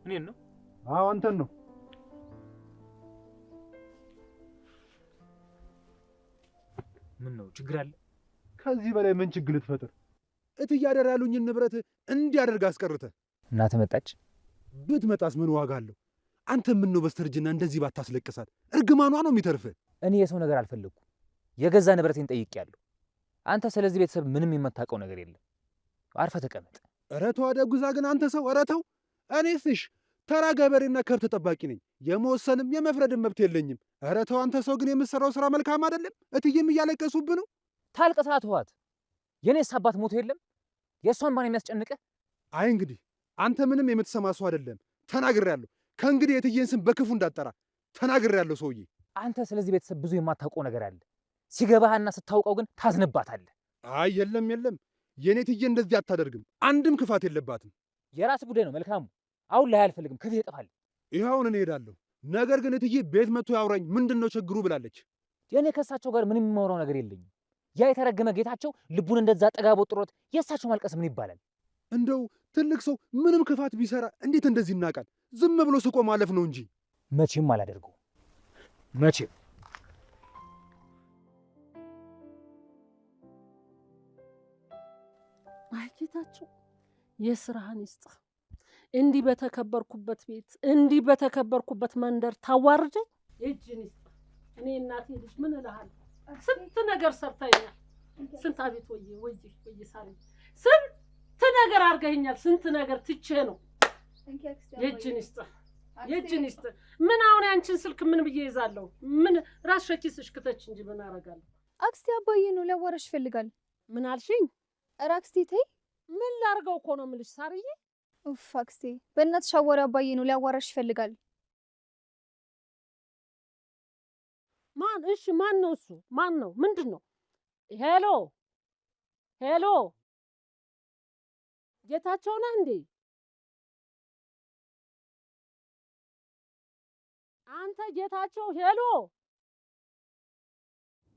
እኔን ነው? አዎ አንተን ነው። ምን ነው ችግር አለ? ከዚህ በላይ ምን ችግር ልትፈጥር? እትያደር ያሉኝን ንብረት እንዲያደርግ አስቀርተ። እናት መጣች? ብትመጣስ ምን ዋጋ አለው? አንተ ምን ነው በስተርጅና እንደዚህ ባታስለቅሳት? እርግማኗ ነው የሚተርፍህ። እኔ የሰው ነገር አልፈልኩም። የገዛ ንብረቴን ጠይቄያለሁ። አንተ ስለዚህ ቤተሰብ ምንም የማታውቀው ነገር የለም። አርፈህ ተቀመጥ። ኧረ ተው አደጉዛ ግን አንተ ሰው ኧረ ተው። እኔስ ተራ ገበሬና ከብት ጠባቂ ነኝ። የመወሰንም የመፍረድም መብት የለኝም። ኧረ ተው አንተ ሰው ግን የምትሰራው ስራ መልካም አይደለም። እትዬም እያለቀሱብህ ነው። ታልቅሳ ተዋት። የኔስ አባት ሞቶ የለም? የእሷን ማን የሚያስጨንቅህ? አይ እንግዲህ አንተ ምንም የምትሰማ ሰው አይደለም። ተናግሬያለሁ። ከእንግዲህ የትዬን ስም በክፉ እንዳጠራ ተናግሬያለሁ። ሰውዬ አንተ ስለዚህ ቤተሰብ ብዙ የማታውቀው ነገር አለ። ሲገባህና ስታውቀው ግን ታዝንባታለህ። አይ የለም የኔ ትዬ እንደዚህ አታደርግም። አንድም ክፋት የለባትም። የራስ ጉዳይ ነው መልካሙ። አሁን ላይ አልፈልግም። ከዚህ እጠፋለሁ። ይኸውን እኔ እሄዳለሁ። ነገር ግን እትዬ ቤት መጥቶ ያውራኝ ምንድን ነው ችግሩ ብላለች። የእኔ ከእሳቸው ጋር ምንም የማወራው ነገር የለኝም። ያ የተረገመ ጌታቸው ልቡን እንደዛ ጠጋቦ ጥሮት የእሳቸው ማልቀስ ምን ይባላል? እንደው ትልቅ ሰው ምንም ክፋት ቢሰራ እንዴት እንደዚህ ይናቃል? ዝም ብሎ ስቆ ማለፍ ነው እንጂ። መቼም አላደርገው መቼም። አይ ጌታቸው የስራህን ይስጥ። እንዲህ በተከበርኩበት ቤት እንዲህ በተከበርኩበት መንደር ታዋርደኝ። እጅን ይስጥ። እኔ እናቴ ልጅ ምን እልሃለሁ? ስንት ነገር ሰርተኛል። ስንት አቤት ወይ ሳሪ ስንት ነገር አድርገኛል። ስንት ነገር ትቼ ነው። የእጅን ይስጥ። ምን አሁን ያንቺን ስልክ ምን ብዬ ይዛለሁ? ምን ራስሽ ኪስሽ ክተች እንጂ ምን አደርጋለሁ? አክስቴ አባዬ ነው ሊያዋራሽ ይፈልጋል። ምን አልሽኝ? ኧረ አክስቴ ተይ። ምን ላድርገው እኮ ነው የምልሽ ሳርዬ። ኡፍ አክስቴ በእናትሽ አዋሪ አባዬ ነው ሊያዋራሽ ይፈልጋል። ማን? እሺ ማን ነው እሱ? ማን ነው? ምንድን ነው? ሄሎ ጌታቸው ነህ እንዴ? አንተ ጌታቸው? ሄሎ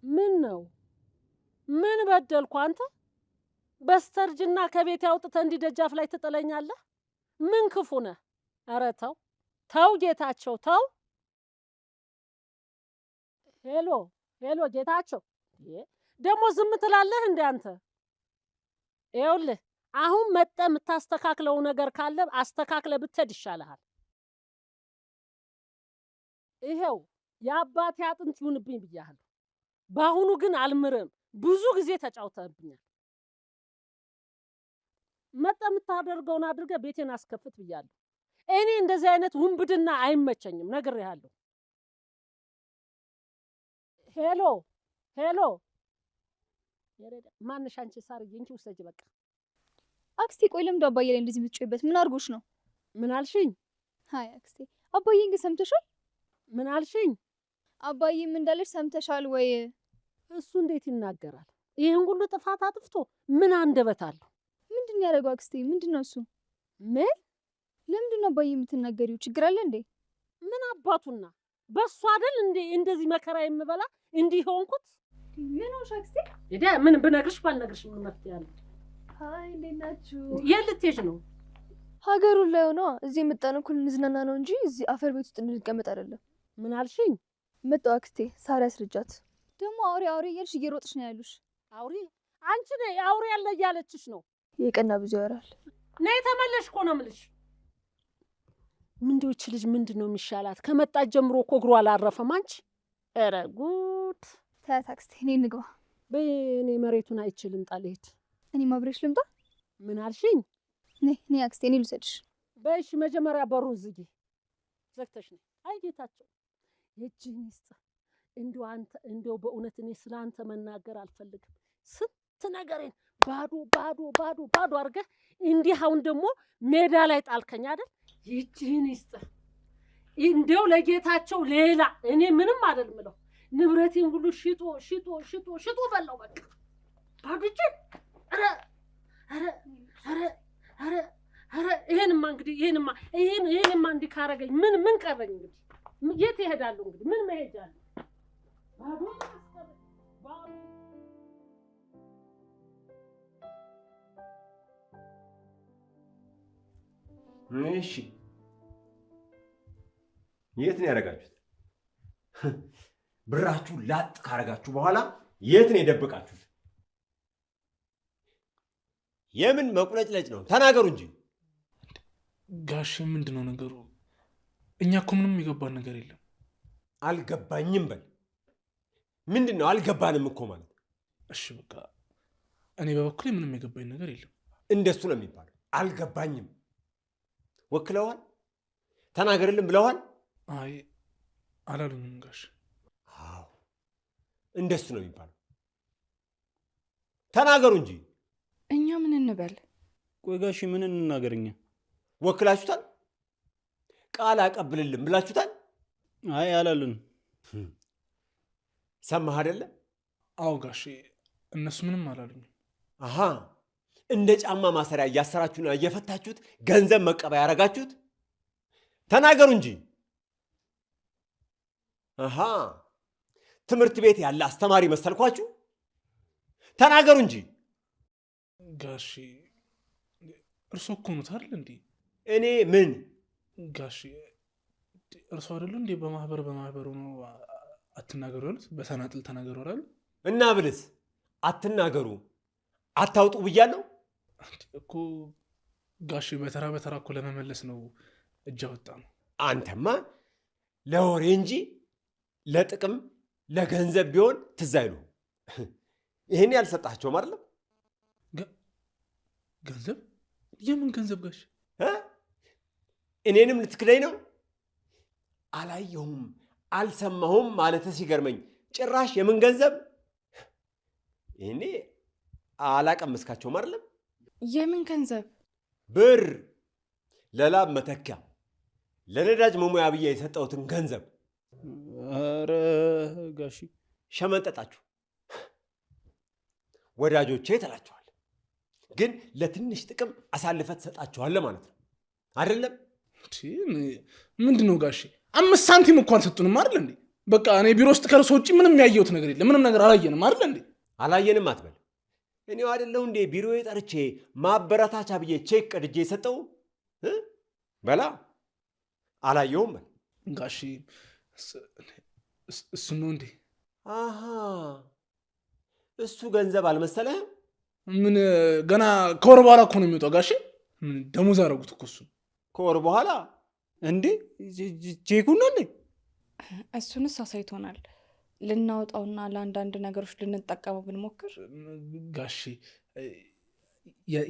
ምን ነው? ምን በደልኩ? አንተ በስተርጅና ከቤት አውጥተህ እንዲህ ደጃፍ ላይ ትጥለኛለህ? ምን ክፉ ነህ? ኧረ ተው ጌታቸው ተው። ሄሎ ጌታቸው ደግሞ ዝም ትላለህ እንዴ አንተ? ይኸውልህ አሁን መጠህ የምታስተካክለው ነገር ካለ አስተካክለ ብትሄድ ይሻልሃል። ይሄው የአባቴ አጥንት ይሁንብኝ ብያለሁ። በአሁኑ ግን አልምርም። ብዙ ጊዜ ተጫውተህብኛል። መጠህ የምታደርገውን አድርገህ ቤቴን አስከፍት ብያለሁ። እኔ እንደዚህ አይነት ውንብድና አይመቸኝም፣ ነግሬሃለሁ። ሄሎ ማንሽ አንቺ ሳርዬ? እንቺ ውሰጂ በቃ። አክስቴ ቆይ ለምንድን አባዬ ላይ እንደዚህ የምትጮይበት? ምን አድርጎሽ ነው? ምን አልሽኝ? አይ አክስቴ አባዬን ግን ሰምተሻል? ምን አልሽኝ? አባዬም እንዳለሽ ሰምተሻል ወይ? እሱ እንዴት ይናገራል? ይህን ሁሉ ጥፋት አጥፍቶ ምን አንደበት አለው? ምንድን ነው ያደረገው አክስቴ? ምንድን ነው እሱ? ምን? ለምንድን ነው አባዬ የምትናገሪው? ችግር አለ እንዴ? ምን አባቱና በሱ አይደል እንዴ እንደዚህ መከራ የምበላ እንዲህ ሆንኩት? ምን ሆንሽ አክስቴ? እዳ ምን ብነግርሽ ባልነግርሽ ምን መፍትሄ አለ? አይ እንዴት ናችሁ? የት ልትሄጂ ነው? ሀገሩን ላይ ሆኖ እዚህ የመጣነው እኮ ልንዝናና ነው እንጂ እዚህ አፈር ቤት ውስጥ እንድንቀመጥ አይደለም። ምን አልሽኝ? መጣሁ አክስቴ። ሳሪ አስረጃት። ደግሞ አውሬ እያልሽ እየሮጥሽ ነው ያሉሽ። አውሬ? አንቺ ነይ አውሬ ያለ እያለችሽ ነው። የቀና ብዙ ያወራል። ነይ ተመለሽ እኮ ነው የምልሽ። ምንድነው ይህች ልጅ ምንድን ነው የሚሻላት? ከመጣች ጀምሮ እኮ እግሯ አላረፈም። አንቺ ኧረ ጉድ። ተያት አክስቴ፣ እኔ እንግባ። በእኔ መሬቱን አይችልም ጣልሄድ። እኔ ማብሬሽ ልምጣ? ምን አልሽኝ? ነይ አክስቴ፣ እኔ ልውሰድሽ። በእሺ መጀመሪያ በሩን ዝጊ። ዘግተሽ ነይ። አይ ጌታቸው የእጅህን ይስጥህ። እንደው በእውነት እኔ ስለ አንተ መናገር አልፈልግም። ስንት ነገሬን ባዶ አድርገህ እንዲህ አሁን ደግሞ ሜዳ ላይ ጣልከኝ አይደል? ይህችን ይስጥህ። እንደው ለጌታቸው ሌላ እኔ ምንም አይደል ምለው። ንብረቴን ሁሉ ሽጦ በላው በቃ ባዶ እጄን። ኧረ ይሄንማ እንዲህ ካረገኝ ምን ቀረኝ እንግዲህ? የት ይሄዳለሁ እንግዲህ? ምን መሄጃ አለ? እሺ የት ነው ያደረጋችሁት? ብራችሁ ላጥ ካረጋችሁ በኋላ የት ነው የደበቃችሁት? የምን መቁለጭለጭ ነው? ተናገሩ እንጂ። ጋሼ ምንድነው ነገሩ? እኛ እኮ ምንም የገባን ነገር የለም። አልገባኝም በል። ምንድነው አልገባንም እኮ ማለት? እሺ በቃ እኔ በበኩሌ ምንም የገባኝ ነገር የለም። እንደሱ ነው የሚባለው። አልገባኝም ወክለዋል? ተናገርልን ብለዋል? አይ አላሉኝም ጋሼ። አዎ እንደሱ ነው የሚባለው። ተናገሩ እንጂ። እኛ ምን እንበል? ቆይ ጋሼ ምን እንናገርኛ? ወክላችሁታል? ቃል አቀብልልን ብላችሁታል? አይ አላሉን። ሰማህ አይደለ? አዎ ጋሼ እነሱ ምንም አላሉኝም። አሃ እንደ ጫማ ማሰሪያ እያሰራችሁና እየፈታችሁት ገንዘብ መቀበያ ያረጋችሁት? ተናገሩ እንጂ። አሃ ትምህርት ቤት ያለ አስተማሪ መሰልኳችሁ? ተናገሩ እንጂ። ጋሼ እርሶ እኮ ነው አይደል እንዴ? እኔ ምን ጋሼ እርሶ አይደሉ እንዴ በማህበሩ ነው አትናገሩ ያሉት? በተናጥል ተናገሩ አይደል? እና ብልስ አትናገሩ አታውጡ ብያለሁ እኮ ጋሼ። በተራ እኮ ለመመለስ ነው እጅ አወጣ ነው። አንተማ ለወሬ እንጂ ለጥቅም ለገንዘብ ቢሆን ትዝ አይሉም። ይሄን ያልሰጣቸውም አይደለም። ገንዘብ? የምን ገንዘብ ጋሼ? እኔንም ልትክደኝ ነው? አላየሁም አልሰማሁም ማለት ሲገርመኝ ጭራሽ የምን ገንዘብ? ይሄኔ አላቀመስካቸውም አይደለም። የምን ገንዘብ? ብር ለላብ መተኪያ ለነዳጅ መሙያ ብዬ የሰጠሁትን ገንዘብ። ኧረ ጋሼ ሸመንጠጣችሁ። ወዳጆቼ ትላችኋል፣ ግን ለትንሽ ጥቅም አሳልፈት ትሰጣችኋለህ ማለት ነው አይደለም? ምንድን ነው ጋሼ? 5 ሳንቲም እኮ አልሰጡንም አይደል እንዴ? በቃ እኔ ቢሮ ውስጥ ከእርሶ ውጭ ምንም ያየሁት ነገር የለም። ምንም ነገር አላየንም አይደል እንዴ? አላየንም አትበል። እኔው አይደለሁ እንዴ ቢሮዬ ጠርቼ ማበረታቻ ብዬ ቼክ ቀድጄ የሰጠው? በላ አላየሁም በል ጋሼ። እሱ ነው እንዴ? አሃ እሱ ገንዘብ አልመሰለህም? ምን ገና ከወር በኋላ እኮ ነው የሚወጣው ጋሼ። ምን ደሞዝ አደረጉት እኮ እሱ። ከወር በኋላ እንዴ? ቼኩን ነው እንዴ? እሱንስ አሳይቶናል። ልናወጣውና ለአንዳንድ ነገሮች ልንጠቀመው ብንሞክር ጋሼ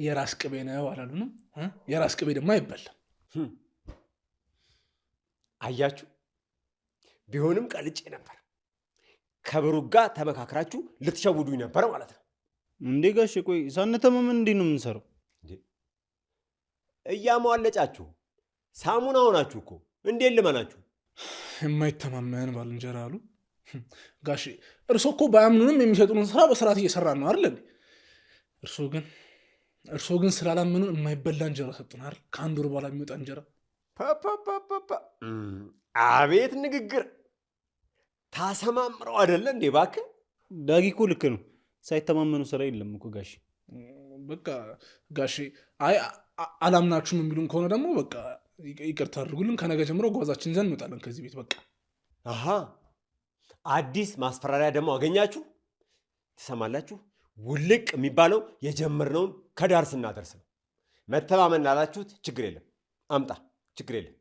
የራስ ቅቤ ነው አላሉንም? የራስ ቅቤ ደግሞ አይበላም። አያችሁ፣ ቢሆንም ቀልጬ ነበር። ከብሩክ ጋር ተመካክራችሁ ልትሸውዱኝ ነበር ማለት ነው። እንዴ ጋሼ ቆይ ሳንተማመን እንዴት ነው የምንሰራው? እያሟለጫችሁ ሳሙና ሆናችሁ እኮ እንዴት ልመናችሁ? የማይተማመን ባልንጀራ አሉ ጋሼ። እርሶ እኮ ባያምኑንም የሚሰጡንን ስራ በስርዓት እየሰራን ነው አይደል? እርሶ ግን ስላላመኑ የማይበላ እንጀራ ሰጡን አይደል? ከአንድ ወር በኋላ የሚወጣ እንጀራ። አቤት ንግግር! ታሰማምረው አይደለ እንዴ? እባክህ ዳጊ እኮ ልክ ነው። ሳይተማመኑ ስራ የለም እኮ ጋሼ። በቃ ጋሼ አይ አላምናችሁም የሚሉን ከሆነ ደግሞ በቃ ይቅርታ አድርጉልን። ከነገ ጀምሮ ጓዛችን ይዘን እንወጣለን ከዚህ ቤት በቃ። አሃ አዲስ ማስፈራሪያ ደግሞ አገኛችሁ። ትሰማላችሁ? ውልቅ የሚባለው የጀመርነውን ከዳር ስናደርስ ነው። መተማመን ላላችሁት ችግር የለም፣ አምጣ፣ ችግር የለም።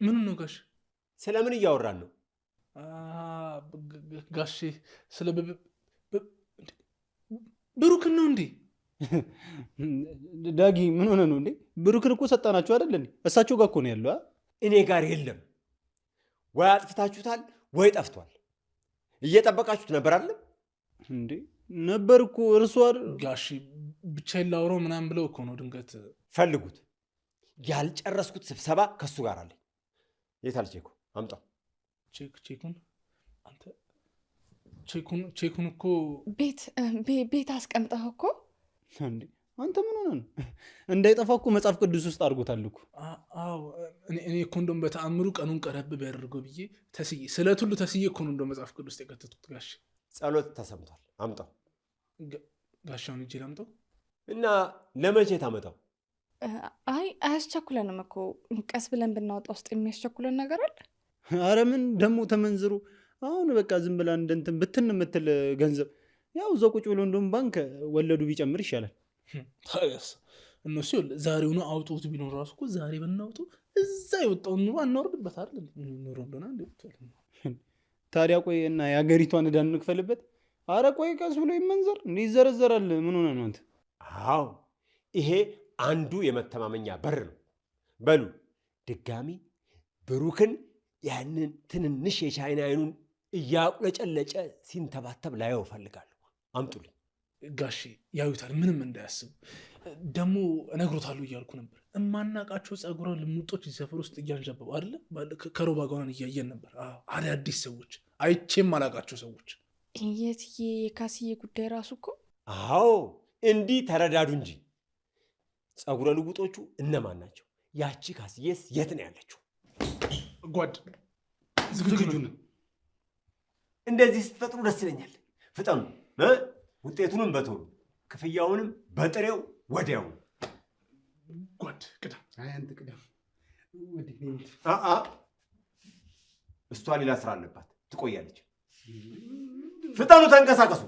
ምን ነው ጋሼ? ስለምን እያወራን ነው ጋሼ? ስለ ብሩክን ነው እንዴ? ዳጊ ምን ሆነ ነው እንዴ? ብሩክን እኮ ሰጣናችሁ አይደል እንዴ? እሳቸው ጋር እኮ ነው ያለው። እኔ ጋር የለም። ወይ አጥፍታችሁታል ወይ ጠፍቷል። እየጠበቃችሁት ነበር አይደል እንዴ? ነበር እኮ እርሱ ጋሼ። ብቻዬን ላውራው ምናምን ብለው እኮ ነው ድንገት። ፈልጉት። ያልጨረስኩት ስብሰባ ከሱ ጋር አለ። የታል ቼኩ? አምጣው። ቼኩን አንተ ቼኩን እኮ ቤት አስቀምጠህ እኮ እንዴ? አንተ ምን ሆነ ነው? እንዳይጠፋ እኮ መጽሐፍ ቅዱስ ውስጥ አድርጎታል እኮ። አዎ እኔ እኮ እንደውም በተአምሩ ቀኑን ቀረብ ቢያደርገው ብዬ ተስዬ ስለት ሁሉ ተስዬ እኮ ነው እንደው መጽሐፍ ቅዱስ የከተቱት ጋሼ። ጸሎት ተሰምቷል። አምጣው ጋሻውን እጄ ላምጣው እና ለመቼ ታመጣው? አይ አያስቸኩለንም እኮ ቀስ ብለን ብናወጣ ውስጥ የሚያስቸኩለን ነገር አለ? አረ ምን ደግሞ ተመንዝሩ። አሁን በቃ ዝም ብላ እንደንትን ብትን የምትል ገንዘብ ያው እዛው ቁጭ ብሎ እንደውም ባንክ ወለዱ ቢጨምር ይሻላል። ታዲያስ እነሱ ዛሬውኑ አውጡት ቢኖር ራሱ እኮ ዛሬ ብናውጡ እዛ የወጣውን ኑሮ አናወርድበት አይደል? ኑሮ እንደሆነ ታዲያ ቆይ እና የሀገሪቷን ዕዳ እንክፈልበት? አረ ቆይ ቀስ ብሎ ይመንዘር እንዴ ይዘረዘራል። ምን ሆነ ነው አንተ? አዎ ይሄ አንዱ የመተማመኛ በር ነው። በሉ ድጋሚ ብሩክን ያንን ትንንሽ የቻይና አይኑን እያቁለጨለጨ ሲንተባተብ ላየው እፈልጋለሁ። አምጡልኝ። ጋሼ ያዩታል፣ ምንም እንዳያስቡ። ደግሞ እነግሮታለሁ እያልኩ ነበር። እማናቃቸው ጸጉረ ልሙጦች ሰፈር ውስጥ እያንዣበቡ አይደለ? ከሮባ ጋር እያየን ነበር። አዳዲስ ሰዎች፣ አይቼም አላቃቸው ሰዎች። የትዬ የካስዬ ጉዳይ ራሱ እኮ አዎ፣ እንዲህ ተረዳዱ እንጂ ጸጉረ ልውጦቹ እነማን ናቸው? ያቺ ካስዬስ የት ነው ያለችው? ጓድ ዝግጁ ነን። እንደዚህ ስትፈጥሩ ደስ ይለኛል። ፍጠኑ። ውጤቱንም በቶሎ ክፍያውንም በጥሬው ወዲያው። ጓድ ቅዳ። አንተ ቅደም። እሷ ሌላ ስራ አለባት፣ ትቆያለች። ፍጠኑ፣ ተንቀሳቀሱ።